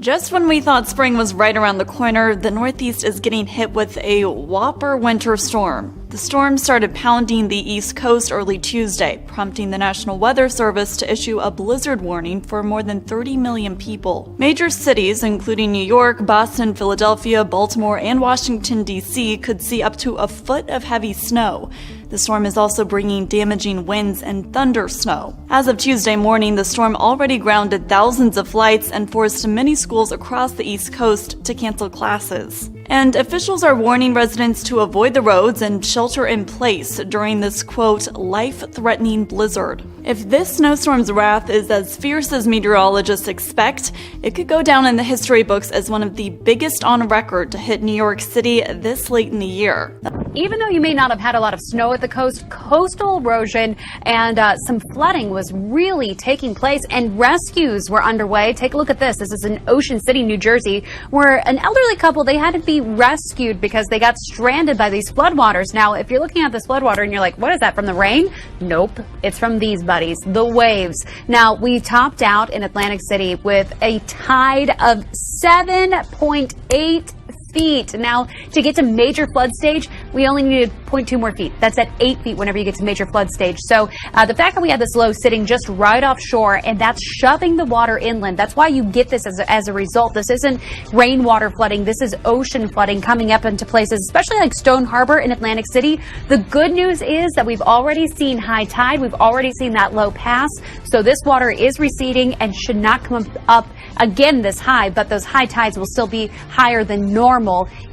Just when we thought spring was right around the corner, the Northeast is getting hit with a whopper winter storm. The storm started pounding the East Coast early Tuesday, prompting the National Weather Service to issue a blizzard warning for more than 30 million people. Major cities, including New York, Boston, Philadelphia, Baltimore, and Washington, D.C., could see up to a foot of heavy snow. The storm is also bringing damaging winds and thunder snow. As of Tuesday morning, the storm already grounded thousands of flights and forced many schools across the East Coast to cancel classes. And officials are warning residents to avoid the roads and shelter in place during this, quote, life-threatening blizzard. If this snowstorm's wrath is as fierce as meteorologists expect, it could go down in the history books as one of the biggest on record to hit New York City this late in the year. Even though you may not have had a lot of snow at the coast, coastal erosion and some flooding was really taking place, and rescues were underway. Take a look at this. This is in Ocean City, New Jersey, where an elderly couple, they had to be rescued because they got stranded by these floodwaters. Now, if you're looking at this floodwater and you're like, what is that, from the rain? Nope, it's from these buddies, the waves. Now, we topped out in Atlantic City with a tide of 7.8 feet. Now, to get to major flood stage, we only needed 0.2 more feet. That's at 8 feet whenever you get to major flood stage. So the fact that we had this low sitting just right offshore, and that's shoving the water inland, that's why you get this as a result. This isn't rainwater flooding. This is ocean flooding coming up into places, especially like Stone Harbor in Atlantic City. The good news is that we've already seen high tide. We've already seen that low pass. So this water is receding and should not come up again this high, but those high tides will still be higher than normal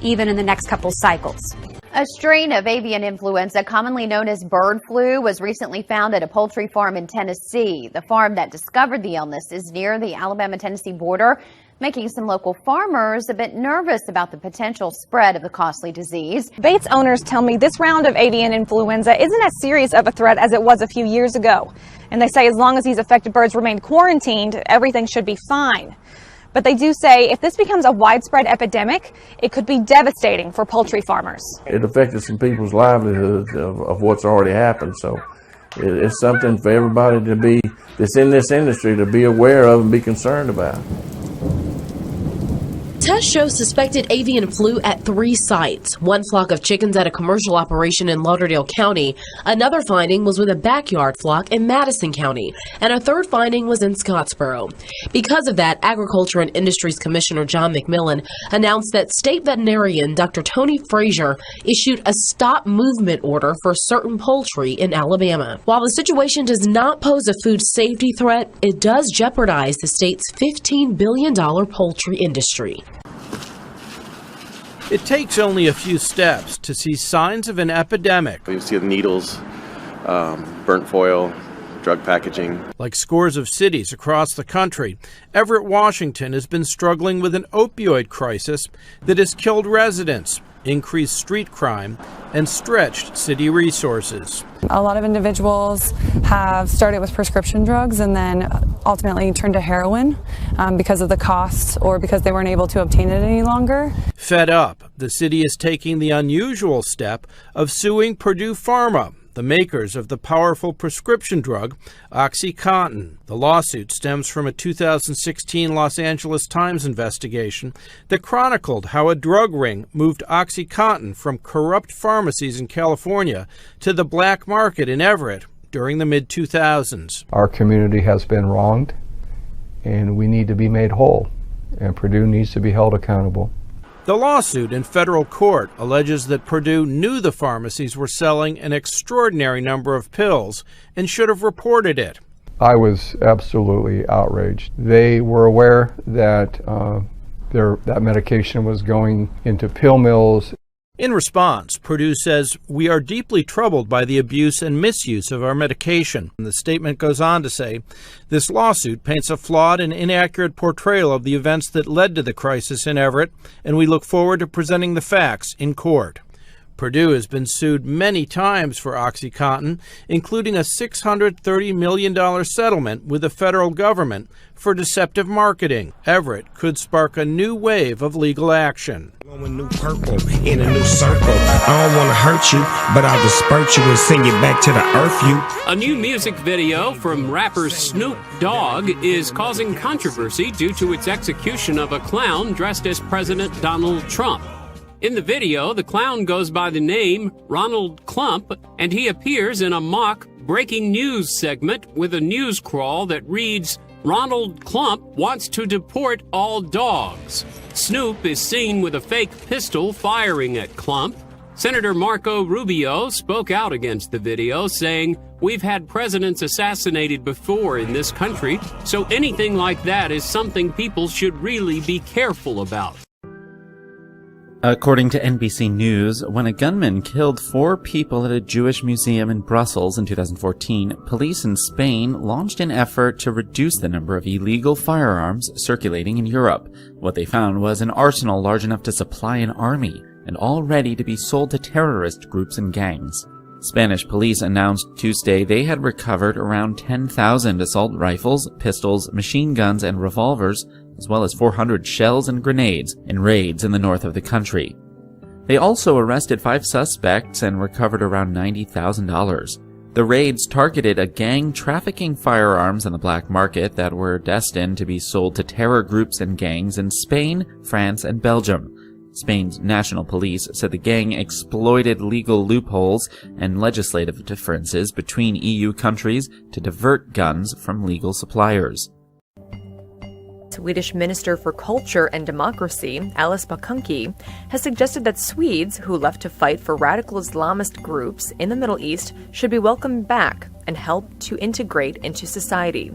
even in the next couple cycles. A strain of avian influenza, commonly known as bird flu, was recently found at a poultry farm in Tennessee. The farm that discovered the illness is near the Alabama-Tennessee border, making some local farmers a bit nervous about the potential spread of the costly disease. Bates owners tell me this round of avian influenza isn't as serious of a threat as it was a few years ago. And they say as long as these affected birds remain quarantined, everything should be fine. But they do say if this becomes a widespread epidemic, it could be devastating for poultry farmers. It affected some people's livelihoods of what's already happened. So it's something for everybody that's in this industry to be aware of and be concerned about. Tests show suspected avian flu at 3 sites. One flock of chickens at a commercial operation in Lauderdale County. Another finding was with a backyard flock in Madison County. And a third finding was in Scottsboro. Because of that, Agriculture and Industries Commissioner John McMillan announced that state veterinarian Dr. Tony Frazier issued a stop movement order for certain poultry in Alabama. While the situation does not pose a food safety threat, it does jeopardize the state's $15 billion poultry industry. It takes only a few steps to see signs of an epidemic. You see the needles, burnt foil, drug packaging. Like scores of cities across the country, Everett, Washington has been struggling with an opioid crisis that has killed residents, increased street crime, and stretched city resources. A lot of individuals have started with prescription drugs and then ultimately turned to heroin because of the cost or because they weren't able to obtain it any longer. Fed up, the city is taking the unusual step of suing Purdue Pharma, the makers of the powerful prescription drug OxyContin. The lawsuit stems from a 2016 Los Angeles Times investigation that chronicled how a drug ring moved OxyContin from corrupt pharmacies in California to the black market in Everett during the mid-2000s. Our community has been wronged, and we need to be made whole, and Purdue needs to be held accountable. The lawsuit in federal court alleges that Purdue knew the pharmacies were selling an extraordinary number of pills and should have reported it. I was absolutely outraged. They were aware that that medication was going into pill mills. In response, Purdue says, "We are deeply troubled by the abuse and misuse of our medication." And the statement goes on to say, "This lawsuit paints a flawed and inaccurate portrayal of the events that led to the crisis in Everett, and we look forward to presenting the facts in court." Purdue has been sued many times for OxyContin, including a $630 million settlement with the federal government for deceptive marketing. Everett could spark a new wave of legal action. New purple in a new circle. I don't want to hurt you, but I'll disperse you and send you back to the earth. You. A new music video from rapper Snoop Dogg is causing controversy due to its execution of a clown dressed as President Donald Trump. In the video, the clown goes by the name Ronald Klump, and he appears in a mock breaking news segment with a news crawl that reads, "Ronald Klump wants to deport all dogs." Snoop is seen with a fake pistol firing at Klump. Senator Marco Rubio spoke out against the video, saying, "We've had presidents assassinated before in this country, so anything like that is something people should really be careful about." According to NBC News, when a gunman killed 4 people at a Jewish museum in Brussels in 2014, police in Spain launched an effort to reduce the number of illegal firearms circulating in Europe. What they found was an arsenal large enough to supply an army, and all ready to be sold to terrorist groups and gangs. Spanish police announced Tuesday they had recovered around 10,000 assault rifles, pistols, machine guns, and revolvers, as well as 400 shells and grenades in raids in the north of the country. They also arrested 5 suspects and recovered around $90,000. The raids targeted a gang trafficking firearms on the black market that were destined to be sold to terror groups and gangs in Spain, France, and Belgium. Spain's national police said the gang exploited legal loopholes and legislative differences between EU countries to divert guns from legal suppliers. Swedish Minister for Culture and Democracy, Alice Bah Kuhnke, has suggested that Swedes who left to fight for radical Islamist groups in the Middle East should be welcomed back and helped to integrate into society.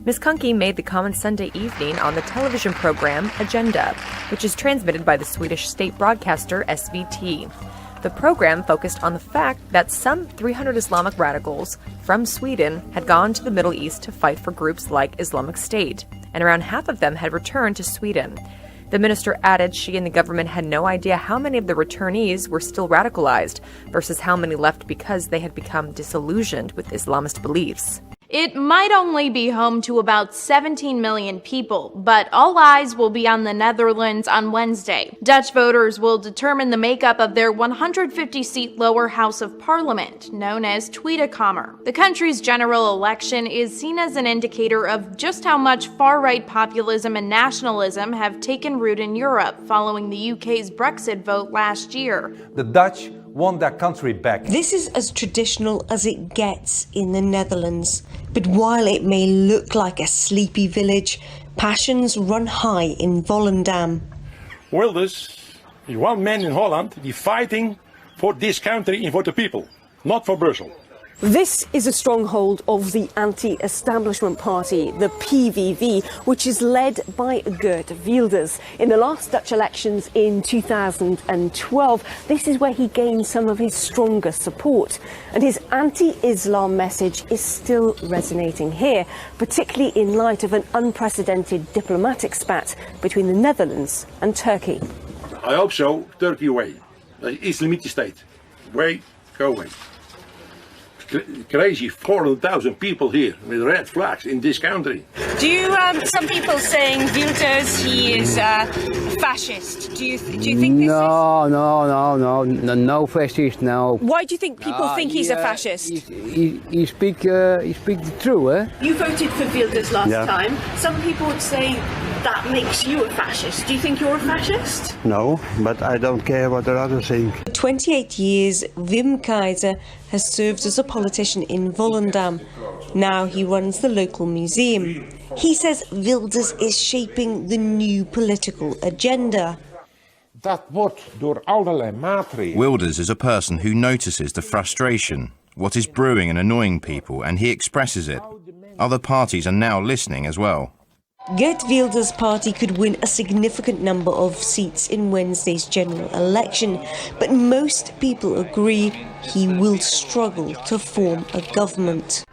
Ms. Kuhnke made the comment Sunday evening on the television program Agenda, which is transmitted by the Swedish state broadcaster SVT. The program focused on the fact that some 300 Islamic radicals from Sweden had gone to the Middle East to fight for groups like Islamic State, and around half of them had returned to Sweden. The minister added she and the government had no idea how many of the returnees were still radicalized versus how many left because they had become disillusioned with Islamist beliefs. It might only be home to about 17 million people, but all eyes will be on the Netherlands on Wednesday. Dutch voters will determine the makeup of their 150-seat lower house of parliament, known as Tweede Kamer. The country's general election is seen as an indicator of just how much far-right populism and nationalism have taken root in Europe following the UK's Brexit vote last year. The Dutch want their country back. This is as traditional as it gets in the Netherlands. But while it may look like a sleepy village, passions run high in Volendam. Wilders is one man in Holland die fighting for this country and for the people, not for Brussels. This is a stronghold of the anti-establishment party, the PVV, which is led by Geert Wilders. In the last Dutch elections in 2012, this is where he gained some of his strongest support. And his anti-Islam message is still resonating here, particularly in light of an unprecedented diplomatic spat between the Netherlands and Turkey. I hope so. Turkey away. Islamic State. Away, go away. Crazy 400,000 people here with red flags in this country. Do you, some people saying Wilders, he is fascist. Do you think this No fascist, no. Why do you think people think he's a fascist? He speak the truth, eh? You voted for Wilders last time. Some people would say that makes you a fascist. Do you think you're a fascist? No, but I don't care what the others think. For 28 years, Wim Keizer has served as a politician in Volendam. Now he runs the local museum. He says Wilders is shaping the new political agenda. Wilders is a person who notices the frustration, what is brewing and annoying people, and he expresses it. Other parties are now listening as well. Geert Wilders' party could win a significant number of seats in Wednesday's general election, but most people agree he will struggle to form a government.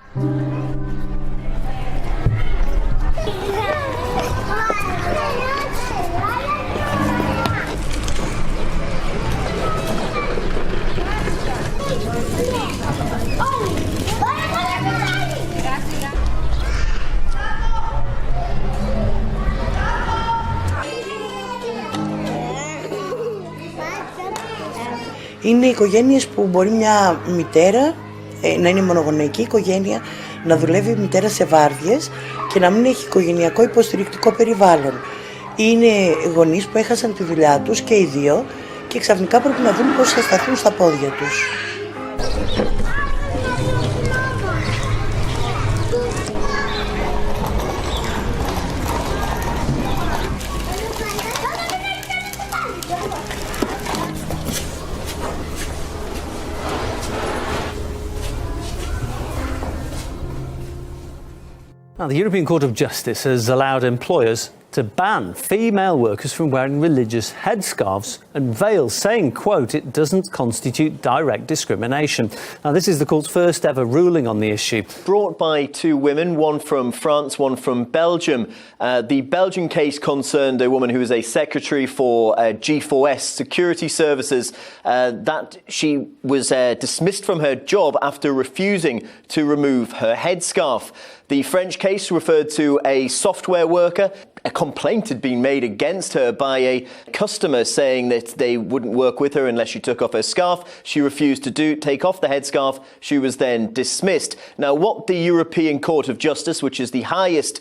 Είναι οικογένειες που μπορεί μια μητέρα να είναι μονογονεϊκή οικογένεια, να δουλεύει η μητέρα σε βάρδιες και να μην έχει οικογενειακό υποστηρικτικό περιβάλλον. Είναι γονείς που έχασαν τη δουλειά τους και οι δύο και ξαφνικά πρέπει να δουν πώς θα σταθούν στα πόδια τους. Now, the European Court of Justice has allowed employers to ban female workers from wearing religious headscarves and veils, saying, quote, it doesn't constitute direct discrimination. Now, this is the court's first ever ruling on the issue. Brought by two women, one from France, one from Belgium. The Belgian case concerned a woman who was a secretary for G4S Security Services, that she was dismissed from her job after refusing to remove her headscarf. The French case referred to a software worker. A complaint had been made against her by a customer saying that they wouldn't work with her unless she took off her scarf. She refused to take off the headscarf. She was then dismissed. Now, what the European Court of Justice, which is the highest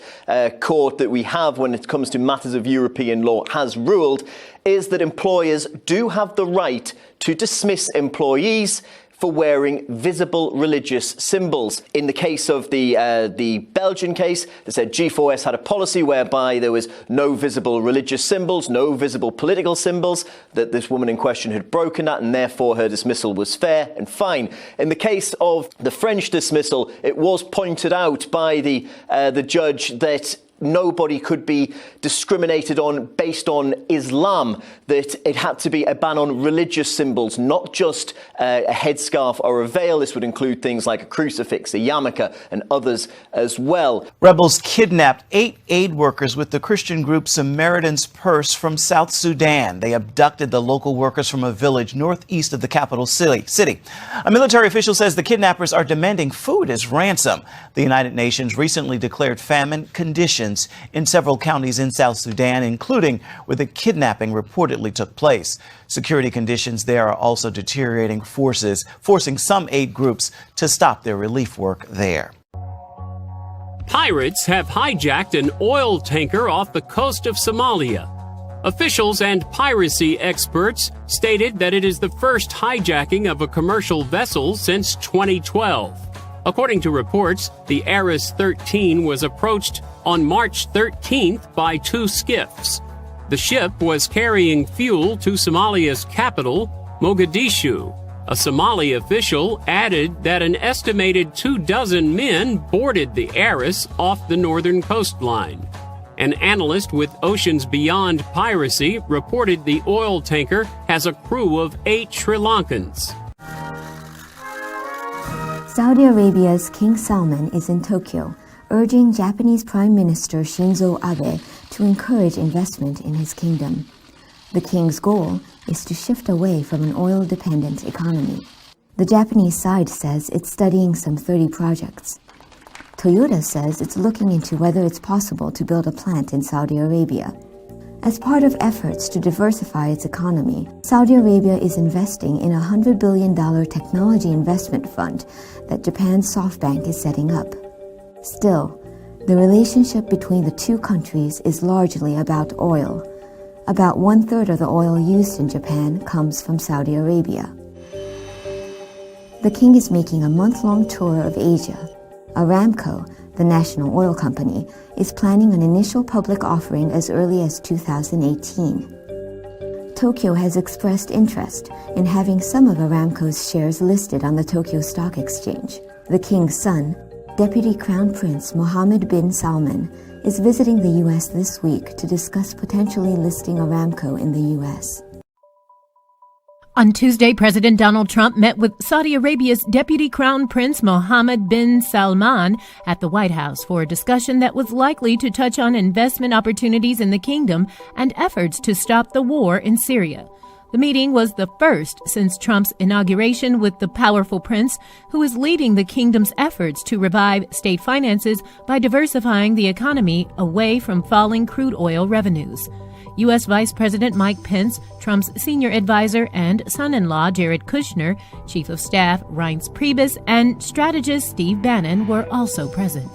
court that we have when it comes to matters of European law, has ruled is that employers do have the right to dismiss employees for wearing visible religious symbols. In the case of the Belgian case, they said G4S had a policy whereby there was no visible religious symbols, no visible political symbols, that this woman in question had broken that, and therefore her dismissal was fair and fine. In the case of the French dismissal, it was pointed out by the judge that nobody could be discriminated on based on Islam, that it had to be a ban on religious symbols, not just a headscarf or a veil. This would include things like a crucifix, a yarmulke, and others as well. Rebels kidnapped 8 aid workers with the Christian group Samaritan's Purse from South Sudan. They abducted the local workers from a village northeast of the capital city. A military official says the kidnappers are demanding food as ransom. The United Nations recently declared famine conditions in several counties in South Sudan, including where the kidnapping reportedly took place. Security conditions there are also deteriorating, forcing some aid groups to stop their relief work there. Pirates have hijacked an oil tanker off the coast of Somalia. Officials and piracy experts stated that it is the first hijacking of a commercial vessel since 2012. According to reports, the Aris 13 was approached on March 13th by 2 skiffs. The ship was carrying fuel to Somalia's capital, Mogadishu. A Somali official added that an estimated 24 men boarded the Aris off the northern coastline. An analyst with Oceans Beyond Piracy reported the oil tanker has a crew of 8 Sri Lankans. Saudi Arabia's King Salman is in Tokyo, urging Japanese Prime Minister Shinzo Abe to encourage investment in his kingdom. The king's goal is to shift away from an oil-dependent economy. The Japanese side says it's studying some 30 projects. Toyota says it's looking into whether it's possible to build a plant in Saudi Arabia. As part of efforts to diversify its economy, Saudi Arabia is investing in a $100 billion technology investment fund that Japan's SoftBank is setting up. Still, the relationship between the two countries is largely about oil. About 1/3 of the oil used in Japan comes from Saudi Arabia. The king is making a month-long tour of Asia. Aramco, the national oil company, is planning an initial public offering as early as 2018. Tokyo has expressed interest in having some of Aramco's shares listed on the Tokyo Stock Exchange. The king's son, Deputy Crown Prince Mohammed bin Salman, is visiting the U.S. this week to discuss potentially listing Aramco in the U.S. On Tuesday, President Donald Trump met with Saudi Arabia's Deputy Crown Prince Mohammed bin Salman at the White House for a discussion that was likely to touch on investment opportunities in the kingdom and efforts to stop the war in Syria. The meeting was the first since Trump's inauguration, with the powerful prince, who is leading the kingdom's efforts to revive state finances by diversifying the economy away from falling crude oil revenues. U.S. Vice President Mike Pence, Trump's senior advisor and son-in-law Jared Kushner, Chief of Staff Reince Priebus, and strategist Steve Bannon were also present.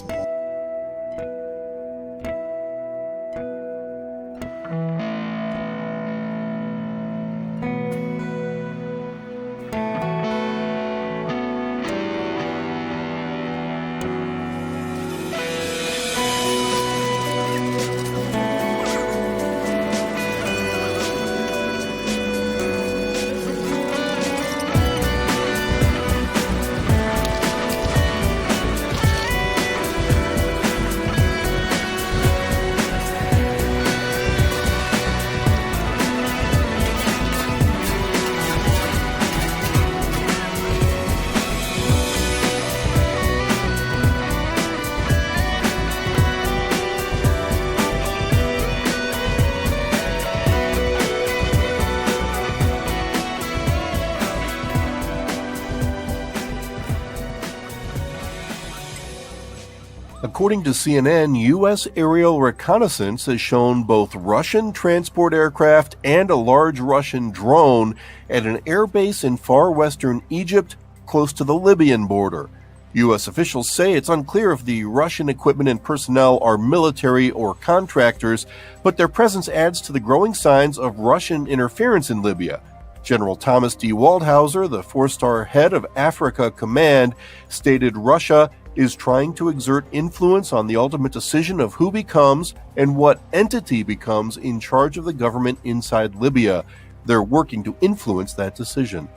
According to CNN, U.S. aerial reconnaissance has shown both Russian transport aircraft and a large Russian drone at an airbase in far western Egypt, close to the Libyan border. U.S. officials say it's unclear if the Russian equipment and personnel are military or contractors, but their presence adds to the growing signs of Russian interference in Libya. General Thomas D. Waldhauser, the four-star head of Africa Command, stated Russia is trying to exert influence on the ultimate decision of who becomes and what entity becomes in charge of the government inside Libya. They're working to influence that decision.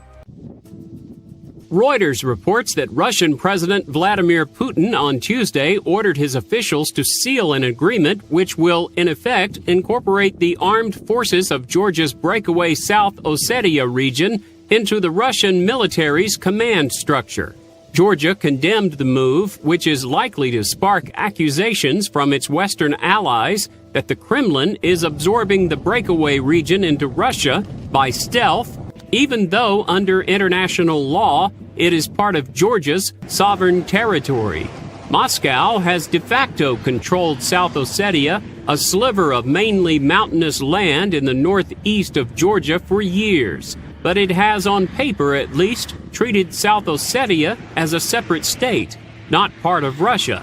Reuters reports that Russian President Vladimir Putin on Tuesday ordered his officials to seal an agreement which will, in effect, incorporate the armed forces of Georgia's breakaway South Ossetia region into the Russian military's command structure. Georgia condemned the move, which is likely to spark accusations from its Western allies that the Kremlin is absorbing the breakaway region into Russia by stealth, even though under international law it is part of Georgia's sovereign territory. Moscow has de facto controlled South Ossetia, a sliver of mainly mountainous land in the northeast of Georgia, for years. But it has, on paper at least, treated South Ossetia as a separate state, not part of Russia.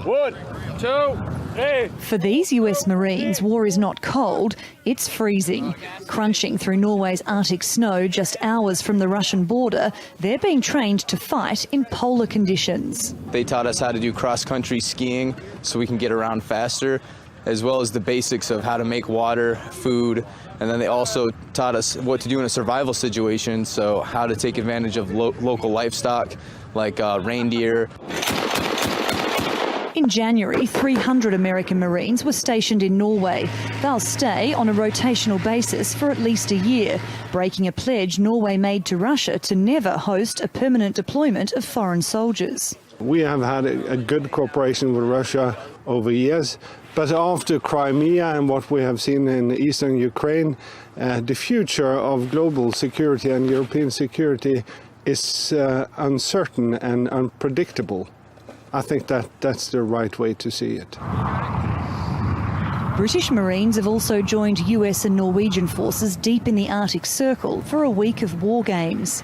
1, 2, 3. For these US Marines, war is not cold, it's freezing. Crunching through Norway's Arctic snow just hours from the Russian border, they're being trained to fight in polar conditions. They taught us how to do cross-country skiing so we can get around faster, as well as the basics of how to make water, food, and then they also taught us what to do in a survival situation, so how to take advantage of local livestock like reindeer. In January, 300 American Marines were stationed in Norway. They'll stay on a rotational basis for at least a year, breaking a pledge Norway made to Russia to never host a permanent deployment of foreign soldiers. We have had a good cooperation with Russia over years, but after Crimea and what we have seen in eastern Ukraine, the future of global security and European security is uncertain and unpredictable. I think that's the right way to see it. British Marines have also joined US and Norwegian forces deep in the Arctic Circle for a week of war games.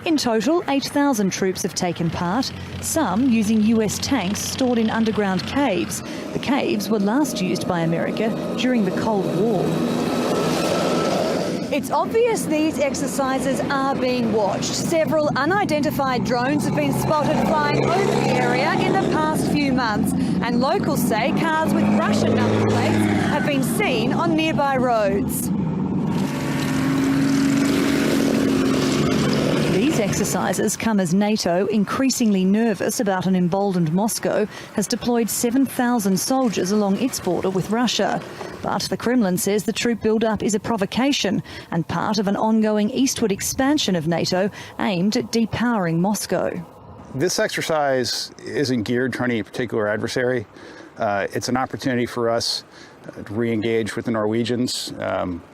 In total, 8,000 troops have taken part, some using US tanks stored in underground caves. The caves were last used by America during the Cold War. It's obvious these exercises are being watched. Several unidentified drones have been spotted flying over the area in the past few months, and locals say cars with Russian number plates have been seen on nearby roads. These exercises come as NATO, increasingly nervous about an emboldened Moscow, has deployed 7,000 soldiers along its border with Russia. But the Kremlin says the troop build-up is a provocation and part of an ongoing eastward expansion of NATO aimed at depowering Moscow. This exercise isn't geared to any particular adversary. It's an opportunity for us to re-engage with the Norwegians,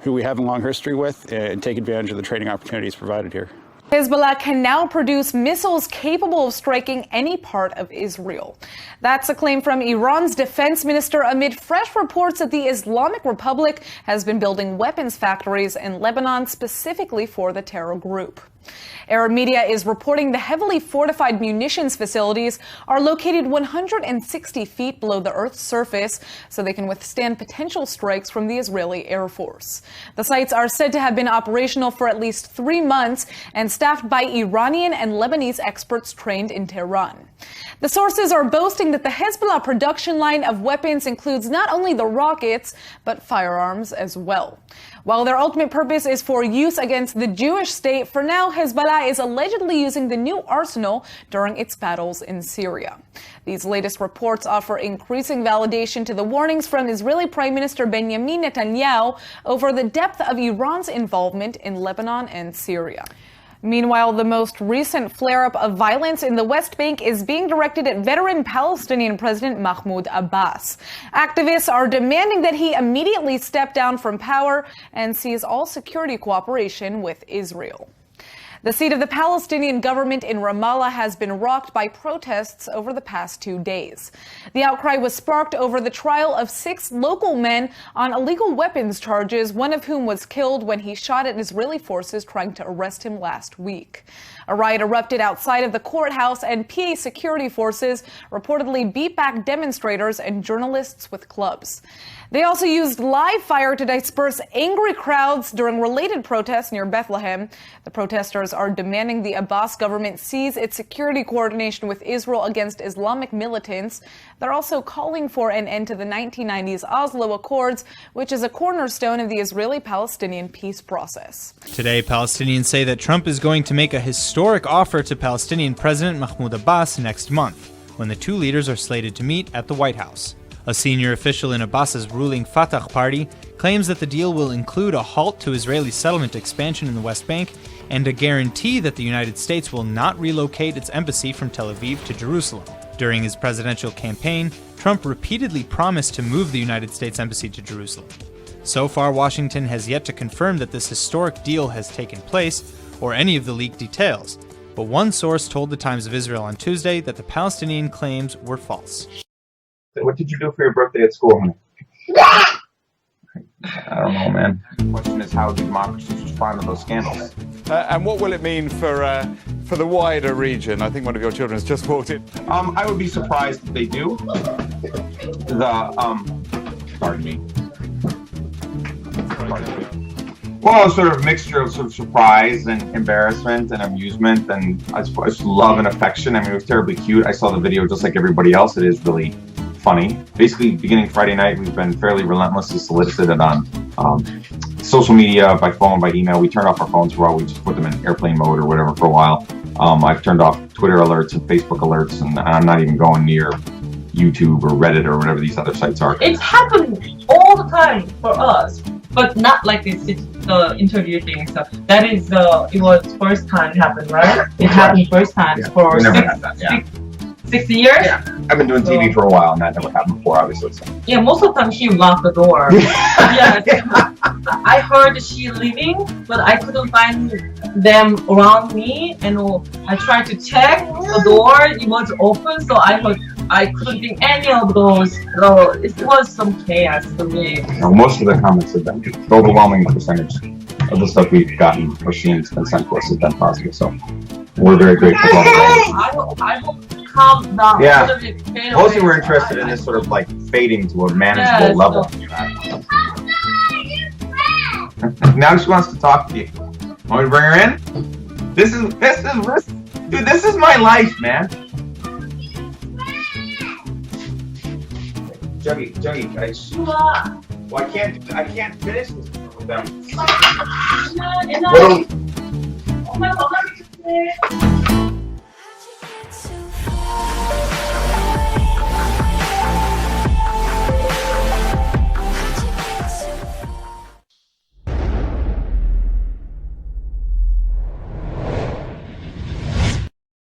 who we have a long history with, and take advantage of the training opportunities provided here. Hezbollah can now produce missiles capable of striking any part of Israel. That's a claim from Iran's defense minister amid fresh reports that the Islamic Republic has been building weapons factories in Lebanon specifically for the terror group. Arab media is reporting the heavily fortified munitions facilities are located 160 feet below the Earth's surface so they can withstand potential strikes from the Israeli Air Force. The sites are said to have been operational for at least 3 months and staffed by Iranian and Lebanese experts trained in Tehran. The sources are boasting that the Hezbollah production line of weapons includes not only the rockets, but firearms as well. While their ultimate purpose is for use against the Jewish state, for now Hezbollah is allegedly using the new arsenal during its battles in Syria. These latest reports offer increasing validation to the warnings from Israeli Prime Minister Benjamin Netanyahu over the depth of Iran's involvement in Lebanon and Syria. Meanwhile, the most recent flare-up of violence in the West Bank is being directed at veteran Palestinian President Mahmoud Abbas. Activists are demanding that he immediately step down from power and cease all security cooperation with Israel. The seat of the Palestinian government in Ramallah has been rocked by protests over the past 2 days. The outcry was sparked over the trial of 6 local men on illegal weapons charges, one of whom was killed when he shot at Israeli forces trying to arrest him last week. A riot erupted outside of the courthouse, and PA security forces reportedly beat back demonstrators and journalists with clubs. They also used live fire to disperse angry crowds during related protests near Bethlehem. The protesters are demanding the Abbas government seize its security coordination with Israel against Islamic militants. They're also calling for an end to the 1990s Oslo Accords, which is a cornerstone of the Israeli-Palestinian peace process. Today, Palestinians say that Trump is going to make a historic offer to Palestinian President Mahmoud Abbas next month, when the two leaders are slated to meet at the White House. A senior official in Abbas's ruling Fatah party claims that the deal will include a halt to Israeli settlement expansion in the West Bank and a guarantee that the United States will not relocate its embassy from Tel Aviv to Jerusalem. During his presidential campaign, Trump repeatedly promised to move the United States embassy to Jerusalem. So far, Washington has yet to confirm that this historic deal has taken place or any of the leaked details, but one source told the Times of Israel on Tuesday that the Palestinian claims were false. What did you do for your birthday at school, honey? I don't know, man. The question is how democracies respond to those scandals. And what will it mean for the wider region? I think one of your children has just walked in. I would be surprised if they do. Pardon me. Well, sort of mixture of sort of surprise and embarrassment and amusement and I suppose love and affection. I mean, it was terribly cute. I saw the video just like everybody else. It is really funny. Basically, beginning Friday night, we've been fairly relentlessly solicited on social media, by phone, by email. We turned off our phones for a while. We just put them in airplane mode or whatever for a while. I've turned off Twitter alerts and Facebook alerts, and I'm not even going near YouTube or Reddit or whatever these other sites are. It's happened all the time for us, but not like this interview thing and stuff. That is, it was first time it happened, right? It happened first time for 60 years? Yeah. I've been doing TV for a while, and that never happened before, obviously. So. Yeah, most of the time she locked the door. Yeah, I heard she leaving, but I couldn't find them around me, and I tried to check the door, it was open, so I heard I couldn't think any of those. So it was some chaos for me. Now, most of the comments have been, the overwhelming percentage of the stuff we've gotten or seen that's been sent to us has been positive, so we're very grateful. I hope calm down. Yeah. Mostly we're interested in this sort of like fading to a manageable level. Now she wants to talk to you. Want me to bring her in? This is my life, man. Juggy, I can't finish this with them.